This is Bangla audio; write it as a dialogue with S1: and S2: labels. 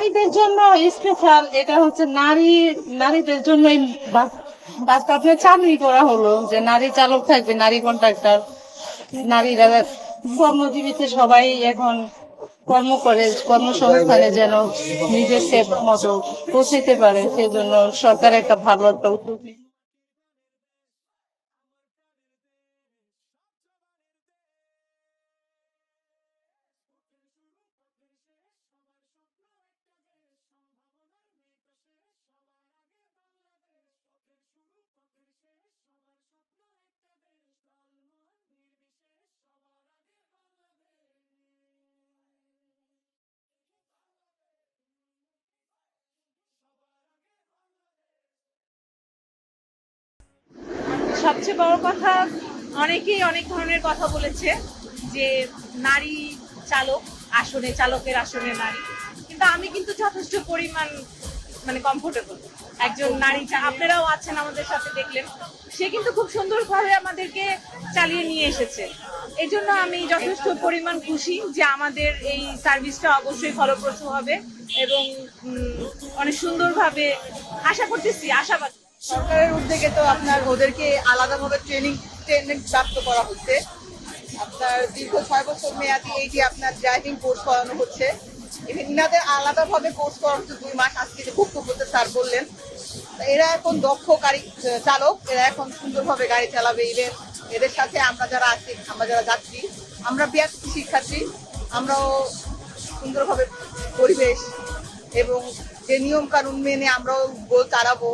S1: নারীদের জন্য স্পেশাল, এটা হচ্ছে নারীদের জন্যই বাসটা আপনার চালুই করা হলো, যে নারী চালক থাকবে, নারী কন্ট্রাক্টর, নারীরা কর্মজীবীতে সবাই এখন কর্ম করে, কর্মসংস্থানে যেন নিজের সেব মতো পৌঁছতে পারে, সেজন্য সরকার একটা ভালো একটা উদ্যোগ নিয়েছে।
S2: সবচেয়ে বড় কথা, অনেকেই অনেক ধরনের কথা বলেছে যে নারী চালক আসনে, চালকের আসনে নারী, কিন্তু আমি কিন্তু যথেষ্ট পরিমাণ মানে কমফোর্টেবল একজন নারী। আপনারাও আছেন আমাদের সাথে, দেখলেন সে কিন্তু খুব সুন্দরভাবে আমাদেরকে চালিয়ে নিয়ে এসেছে। এই জন্য আমি যথেষ্ট পরিমাণ খুশি যে আমাদের এই সার্ভিসটা অবশ্যই ফলপ্রসূ হবে এবং অনেক সুন্দরভাবে আশা করতেছি, আশাবাদী।
S3: সরকারের উদ্যোগে তো আপনার ওদেরকে আলাদাভাবে ট্রেনিং প্রাপ্ত করা হচ্ছে। আপনার দীর্ঘ 6 বছর মেয়াদি এইটি আপনার ড্রাইভিং কোর্স করানো হচ্ছে। ইনাদের আলাদাভাবে কোর্স করা হচ্ছে 2 মাস। আজকে যে বক্তব্যতে স্যার বললেন, এরা এখন দক্ষ গাড়ি চালক, এরা এখন সুন্দরভাবে গাড়ি চালাবে। এদের সাথে আমরা যারা আছি, আমরা যারা যাচ্ছি, আমরা বিআরটি শিক্ষার্থী, আমরাও সুন্দরভাবে পরিবেশ এবং যে নিয়ম কানুন মেনে আমরাও গোল চালাবো,